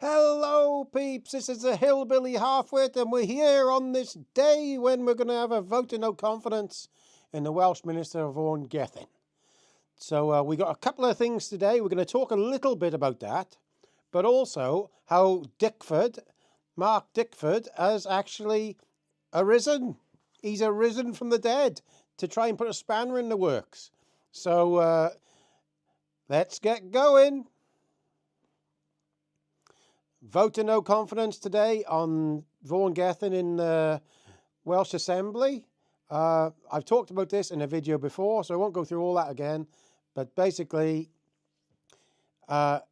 Hello peeps, this is the Hillbilly Halfwit and we're here on this day when we're going to have a vote of no confidence in the Welsh Minister of Vaughn gething. So we got a couple of things today. We're going to talk a little bit about that, but also how Mark Dickford, has actually arisen. He's arisen from the dead to try and put a spanner in the works. So let's get going. Vote of no confidence today on Vaughn gething in the Welsh Assembly. I've talked about this in a video before, so I won't go through all that again. But basically, the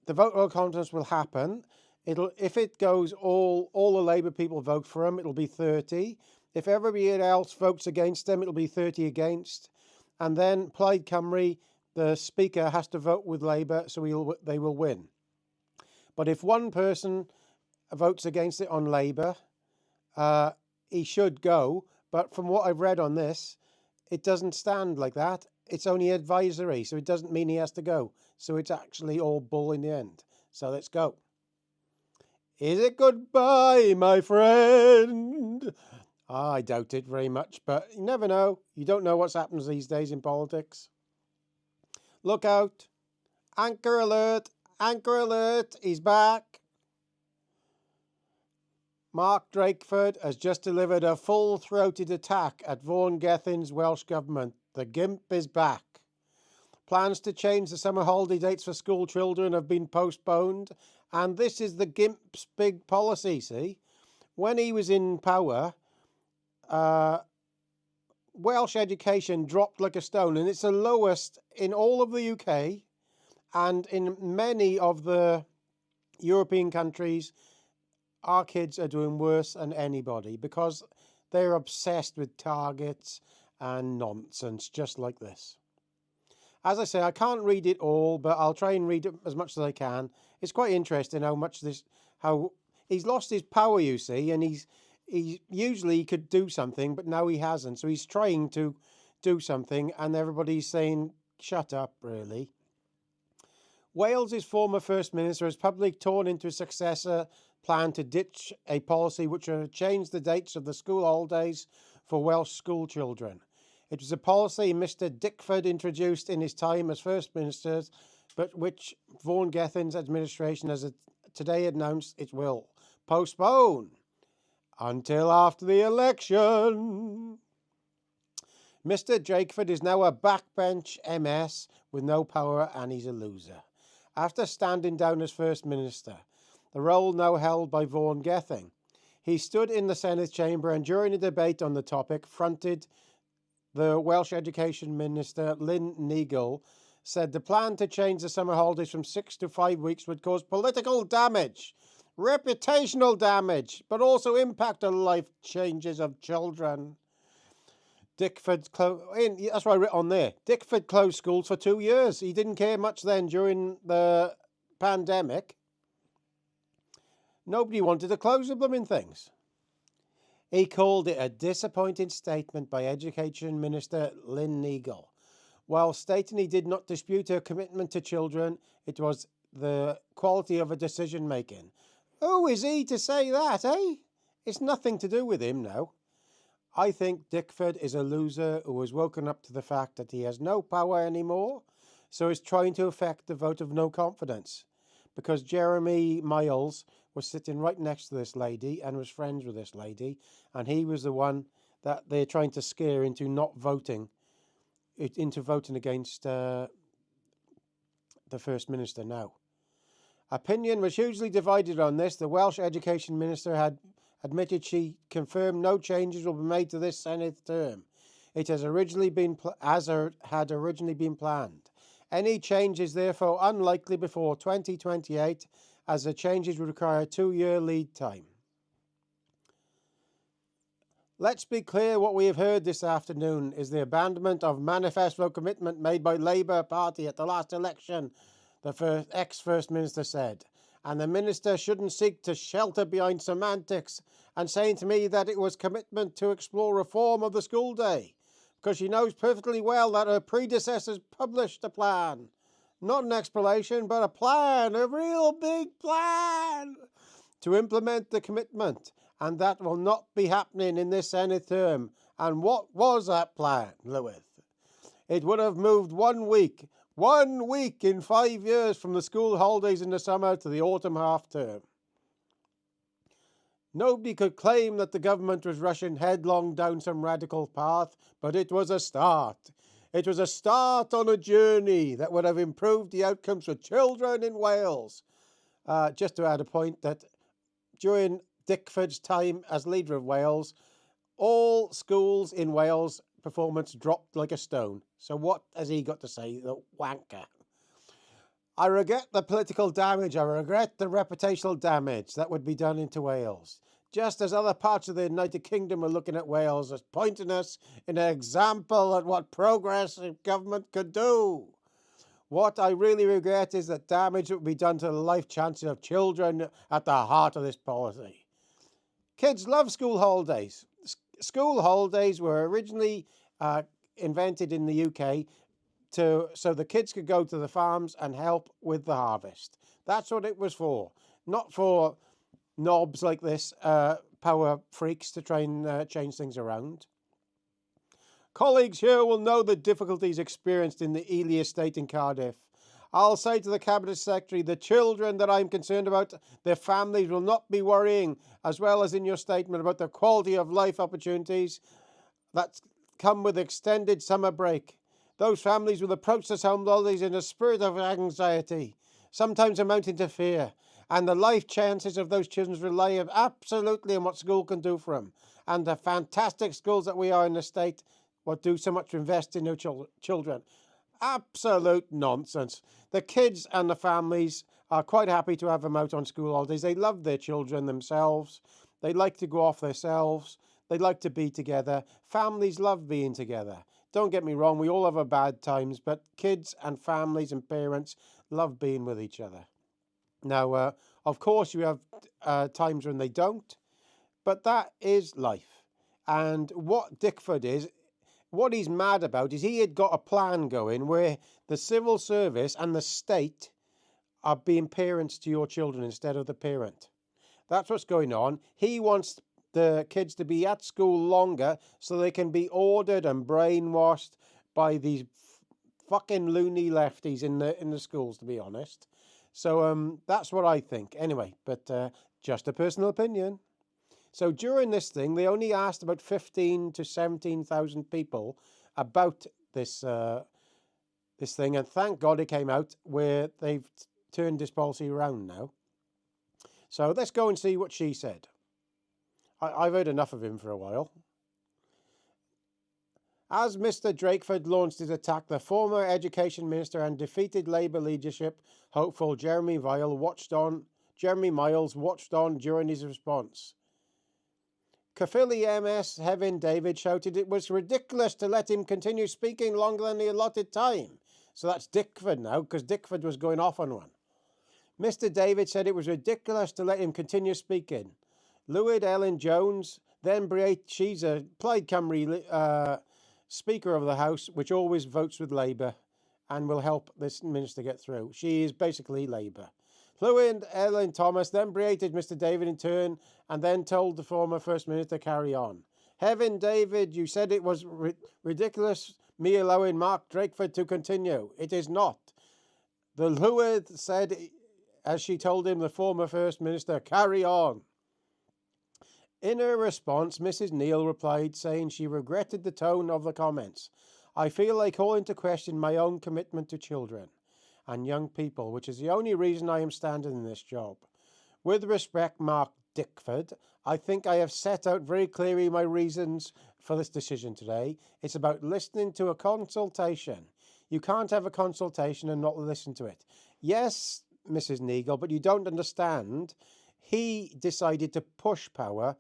vote of no confidence will happen. If it goes all the Labour people vote for him, it'll be 30. If everybody else votes against him, it'll be 30 against. And then Plaid Cymru, the Speaker, has to vote with Labour, so they will win. But if one person votes against it on Labour, he should go. But from what I've read on this, it doesn't stand like that. It's only advisory, so it doesn't mean he has to go. So it's actually all bull in the end. So let's go. Is it goodbye, my friend? I doubt it very much, but you never know. You don't know what's happening these days in politics. Look out. Anchor alert. Anchor alert, he's back. Mark Drakeford has just delivered a full-throated attack at Vaughn gething's Welsh Government. The gimp is back. Plans to change the summer holiday dates for school children have been postponed, and this is the gimp's big policy, see? When he was in power, Welsh education dropped like a stone, and it's the lowest in all of the UK. And in many of the European countries, our kids are doing worse than anybody because they're obsessed with targets and nonsense, just like this. As I say, I can't read it all, but I'll try and read it as much as I can. It's quite interesting how he's lost his power, you see, and he usually could do something, but now he hasn't. So he's trying to do something, and everybody's saying, shut up, really. Wales's former First Minister has publicly torn into a successor plan to ditch a policy which would change the dates of the school holidays for Welsh school children. It was a policy Mr Dickford introduced in his time as First Minister, but which Vaughn gething's administration has today announced it will postpone until after the election. Mr Drakeford is now a backbench MS with no power, and he's a loser. After standing down as First Minister, the role now held by Vaughn gething, he stood in the Senedd chamber and during a debate on the topic fronted the Welsh Education Minister, Lyn Neagle, said the plan to change the summer holidays from 6 to 5 weeks would cause political damage, reputational damage, but also impact on life changes of children. Dickford that's what I wrote on there. Dickford closed schools for 2 years. He didn't care much then during the pandemic. Nobody wanted to close the blooming things. He called it a disappointing statement by Education Minister Lyn Neagle. While stating he did not dispute her commitment to children, it was the quality of her decision making. Who is he to say that, eh? It's nothing to do with him now. I think Dickford is a loser who has woken up to the fact that he has no power anymore, so is trying to affect the vote of no confidence. Because Jeremy Miles was sitting right next to this lady and was friends with this lady, and he was the one that they're trying to scare into not voting, into voting against the First Minister now. Opinion was hugely divided on this. The Welsh Education Minister had admitted she confirmed no changes will be made to this Senedd term. It has originally been had originally been planned. Any change is therefore unlikely before 2028, as the changes would require a 2-year lead time. Let's be clear, what we have heard this afternoon is the abandonment of manifesto commitment made by Labour Party at the last election, the ex-First Minister said. And the Minister shouldn't seek to shelter behind semantics and saying to me that it was commitment to explore reform of the school day, because she knows perfectly well that her predecessors published a plan Not an explanation, but a plan, a real big plan to implement the commitment. And that will not be happening in this Senedd term. And what was that plan, Lewis? It would have moved 1 week in 5 years from the school holidays in the summer to the autumn half term. Nobody could claim that the government was rushing headlong down some radical path, but it was a start. It was a start on a journey that would have improved the outcomes for children in Wales. Just to add a point that during Dickford's time as leader of Wales, all schools in Wales performance dropped like a stone. So what has he got to say, the wanker? I regret the political damage. I regret the reputational damage that would be done into Wales. Just as other parts of the United Kingdom are looking at Wales as pointing us in an example at what progressive government could do. What I really regret is that damage that would be done to the life chances of children at the heart of this policy. Kids love school holidays. School holidays were originally invented in the UK so the kids could go to the farms and help with the harvest. That's what it was for. Not for knobs like this, power freaks to try and change things around. Colleagues here will know the difficulties experienced in the Ely estate in Cardiff. I'll say to the Cabinet Secretary, the children that I'm concerned about, their families will not be worrying, as well as in your statement, about the quality of life opportunities that come with extended summer break. Those families will approach the home holidays in a spirit of anxiety, sometimes amounting to fear, and the life chances of those children rely absolutely on what school can do for them. And the fantastic schools that we are in the state will do so much to invest in their children. Absolute nonsense. The kids and the families are quite happy to have them out on school holidays. They love their children themselves. They like to go off themselves. They like to be together. Families love being together. Don't get me wrong, we all have our bad times, but kids and families and parents love being with each other. Now, of course, you have times when they don't, but that is life. And what Dickford is, what he's mad about is he had got a plan going where the civil service and the state are being parents to your children instead of the parent. That's what's going on. He wants the kids to be at school longer so they can be ordered and brainwashed by these fucking loony lefties in the schools, to be honest. So that's what I think. Anyway, but just a personal opinion. So during this thing, they only asked about 15 to 17,000 people about this this thing, and thank God it came out where they've turned this policy around now. So let's go and see what she said. I've heard enough of him for a while. As Mr. Drakeford launched his attack, the former Education Minister and defeated Labour leadership hopeful Jeremy Miles watched on during his response. Caerphilly MS Hevin David shouted it was ridiculous to let him continue speaking longer than the allotted time. So that's Dickford now, because Dickford was going off on one. Mr. David said it was ridiculous to let him continue speaking. Lywyd Ellen Jones then she's a Plaid Cymru Speaker of the House, which always votes with Labour and will help this minister get through. She is basically Labour. Lywyd Ellen Thomas then berated Mr. David in turn and then told the former First Minister to carry on. Hevin David, you said it was ridiculous me allowing Mark Drakeford to continue. It is not. The Lywyd said, as she told him, the former First Minister, carry on. In her response, Mrs. Neal replied, saying she regretted the tone of the comments. I feel like calling into question my own commitment to children and young people, which is the only reason I am standing in this job. With respect, Mark Dickford, I think I have set out very clearly my reasons for this decision today. It's about listening to a consultation. You can't have a consultation and not listen to it. Yes, Mrs. Neagle, but you don't understand. He decided to push power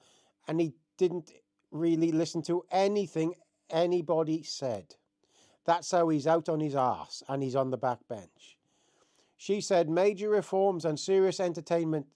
and he didn't really listen to anything anybody said. That's how he's out on his arse and he's on the backbench. She said major reforms and serious attainment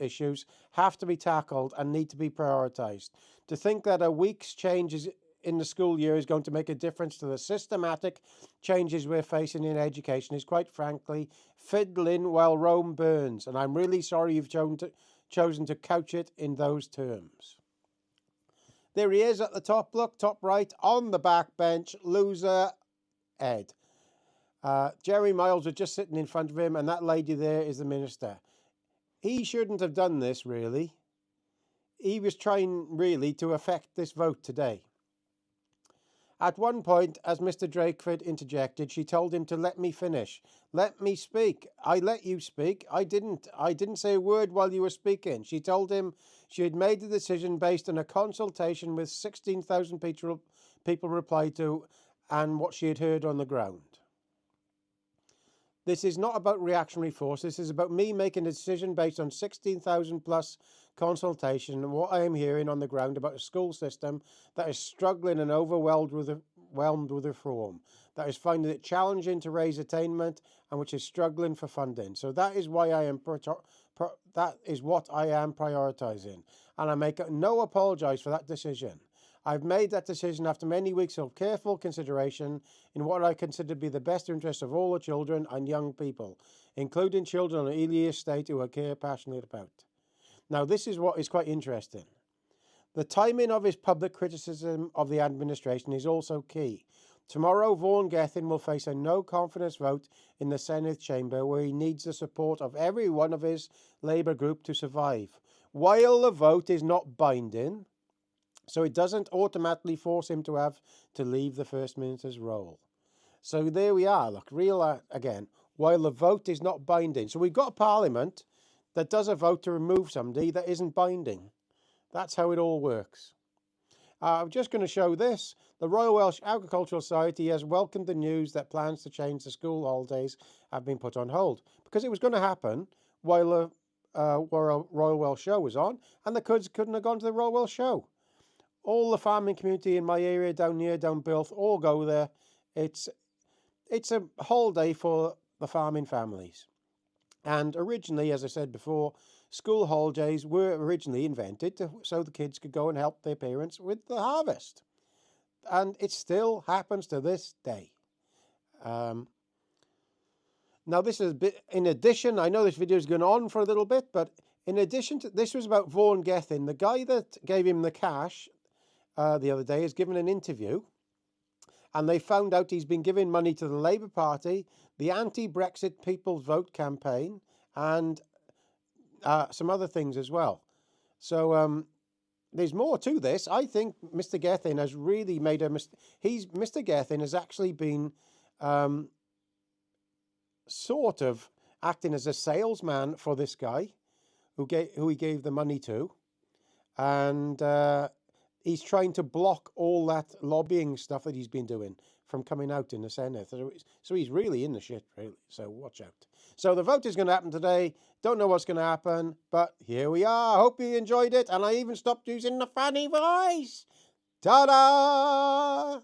issues have to be tackled and need to be prioritised. To think that a week's change in the school year is going to make a difference to the systematic changes we're facing in education is, quite frankly, fiddling while Rome burns. And I'm really sorry you've chosen to couch it in those terms. There he is at the top, look, top right, on the back bench, loser Ed. Jerry Miles was just sitting in front of him, and that lady there is the minister. He shouldn't have done this, really. He was trying, really, to affect this vote today. At one point, as Mr. Drakeford interjected, she told him to let me finish. Let me speak. I let you speak. I didn't say a word while you were speaking. She told him she had made the decision based on a consultation with 16,000 people replied to and what she had heard on the ground. This is not about reactionary force. This is about me making a decision based on 16,000 plus consultation and what I am hearing on the ground about a school system that is struggling and overwhelmed with reform, that is finding it challenging to raise attainment and which is struggling for funding. So that is why I am that is what I am prioritising, and I make no apologise for that decision. I've made that decision after many weeks of careful consideration in what I consider to be the best interest of all the children and young people, including children on Ely Estate who I care passionately about. Now, this is what is quite interesting. The timing of his public criticism of the administration is also key. Tomorrow, Vaughn Gething will face a no-confidence vote in the Senedd chamber where he needs the support of every one of his Labour group to survive. While the vote is not binding, so it doesn't automatically force him to have to leave the First Minister's role. So there we are, look, again, while the vote is not binding. So we've got a parliament that does a vote to remove somebody that isn't binding. That's how it all works. I'm just going to show this. The Royal Welsh Agricultural Society has welcomed the news that plans to change the school holidays have been put on hold, because it was going to happen while the Royal Welsh show was on, and the kids couldn't have gone to the Royal Welsh show. All the farming community in my area down Builth all go there. It's a holiday for the farming families. And originally, as I said before, school holidays were originally invented so the kids could go and help their parents with the harvest. And it still happens to this day. Now, this is a bit, in addition, I know this video is going on for a little bit, but in addition to, this was about Vaughn Gething. The guy that gave him the cash the other day has given an interview, and they found out he's been giving money to the Labour Party, the anti-Brexit People's Vote campaign, and some other things as well. So there's more to this. I think Mr. Gething has really made a mistake. Mr. Gething has actually been sort of acting as a salesman for this guy who he gave the money to, and he's trying to block all that lobbying stuff that he's been doing from coming out in the Senedd. So he's really in the shit, really. So watch out. So the vote is going to happen today. Don't know what's going to happen, but here we are. Hope you enjoyed it. And I even stopped using the funny voice. Ta-da!